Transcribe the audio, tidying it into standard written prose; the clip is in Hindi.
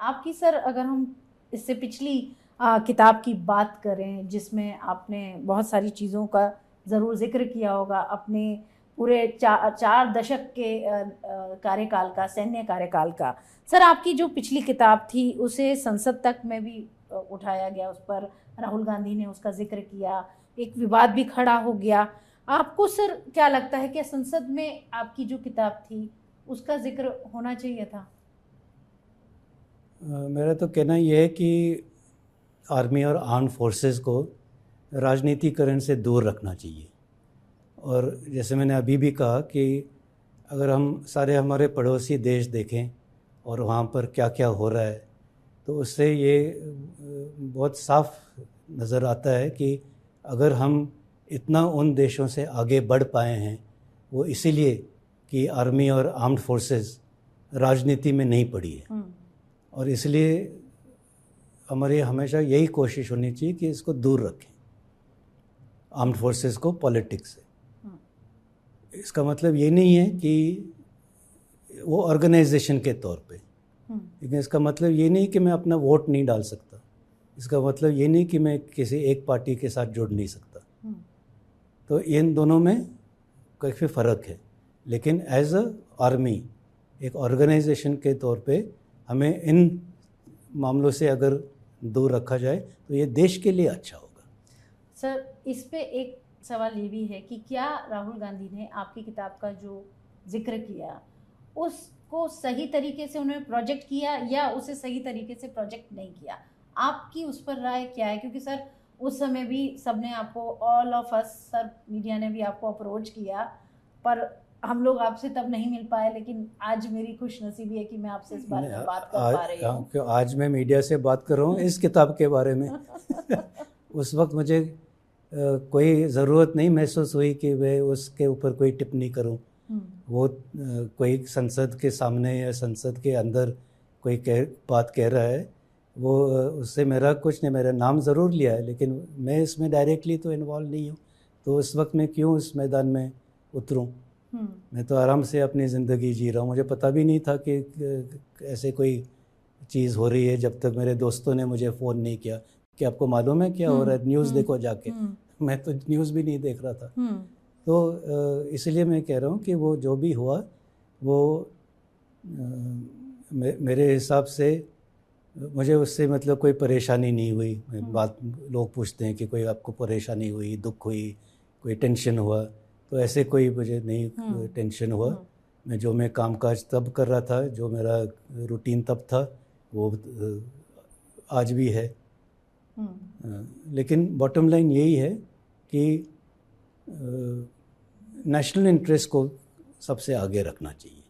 आपकी सर अगर हम इससे पिछली किताब की बात करें जिसमें आपने बहुत सारी चीज़ों का ज़रूर जिक्र किया होगा, अपने पूरे 4 दशक के कार्यकाल का, सैन्य कार्यकाल का। सर आपकी जो पिछली किताब थी उसे संसद तक में भी उठाया गया, उस पर राहुल गांधी ने उसका जिक्र किया, एक विवाद भी खड़ा हो गया। आपको सर क्या लगता है कि संसद में आपकी जो किताब थी उसका जिक्र होना चाहिए था? मेरा तो कहना यह है कि आर्मी और आर्म फोर्सेस को राजनीतिकरण से दूर रखना चाहिए। और जैसे मैंने अभी भी कहा कि अगर हम सारे हमारे पड़ोसी देश देखें और वहाँ पर क्या क्या हो रहा है, तो उससे ये बहुत साफ नज़र आता है कि अगर हम इतना उन देशों से आगे बढ़ पाए हैं वो इसीलिए कि आर्मी और आर्म्ड फोर्सेस राजनीति में नहीं पड़ी है। और इसलिए हमारी हमेशा यही कोशिश होनी चाहिए कि इसको दूर रखें, आर्म्ड फोर्सेस को पॉलिटिक्स से। इसका मतलब ये नहीं है कि वो ऑर्गेनाइजेशन के तौर पे, लेकिन इसका मतलब ये नहीं कि मैं अपना वोट नहीं डाल सकता, इसका मतलब ये नहीं कि मैं किसी एक पार्टी के साथ जुड़ नहीं सकता। तो इन दोनों में काफ़ी फ़र्क है। लेकिन एज अ आर्मी एक ऑर्गेनाइजेशन के तौर पे हमें इन मामलों से अगर दूर रखा जाए तो ये देश के लिए अच्छा होगा। सर इस पे एक सवाल ये भी है कि क्या राहुल गांधी ने आपकी किताब का जो जिक्र किया उसको सही तरीके से उन्होंने प्रोजेक्ट किया या उसे सही तरीके से प्रोजेक्ट नहीं किया? आपकी उस पर राय क्या है? क्योंकि सर उस समय भी सबने आपको, all of us, sir media ने भी आपको अप्रोच किया, पर हम लोग आपसे तब नहीं मिल पाए। लेकिन आज मेरी खुशनसीबी है कि मैं आपसे इस बारे में बात कर पा रही हूँ। आज मैं मीडिया से बात कर रहा हूँ इस किताब के बारे में। उस वक्त मुझे कोई ज़रूरत नहीं महसूस हुई कि मैं उसके ऊपर कोई टिप्पणी करूँ। वो कोई संसद के सामने या संसद के अंदर कोई बात कह रहा है, वो उससे मेरा कुछ नहीं, मेरा नाम ज़रूर लिया है, लेकिन मैं इसमें डायरेक्टली तो इन्वॉल्व नहीं हूँ। तो उस वक्त मैं क्यों इस मैदान में उतरूँ? मैं तो आराम से अपनी ज़िंदगी जी रहा हूँ। मुझे पता भी नहीं था कि ऐसे कोई चीज़ हो रही है जब तक मेरे दोस्तों ने मुझे फ़ोन नहीं किया कि आपको मालूम है क्या हो रहा है, न्यूज़ देखो जाके। मैं तो न्यूज़ भी नहीं देख रहा था। तो इसलिए मैं कह रहा हूँ कि वो जो भी हुआ वो मेरे हिसाब से मुझे उससे मतलब कोई परेशानी नहीं हुई। बात लोग पूछते हैं कि कोई आपको परेशानी हुई, दुख हुई, कोई टेंशन हुआ, तो ऐसे कोई मुझे नहीं टेंशन हुआ। मैं कामकाज तब कर रहा था, जो मेरा रूटीन तब था वो आज भी है। लेकिन बॉटम लाइन यही है कि नेशनल इंटरेस्ट को सबसे आगे रखना चाहिए।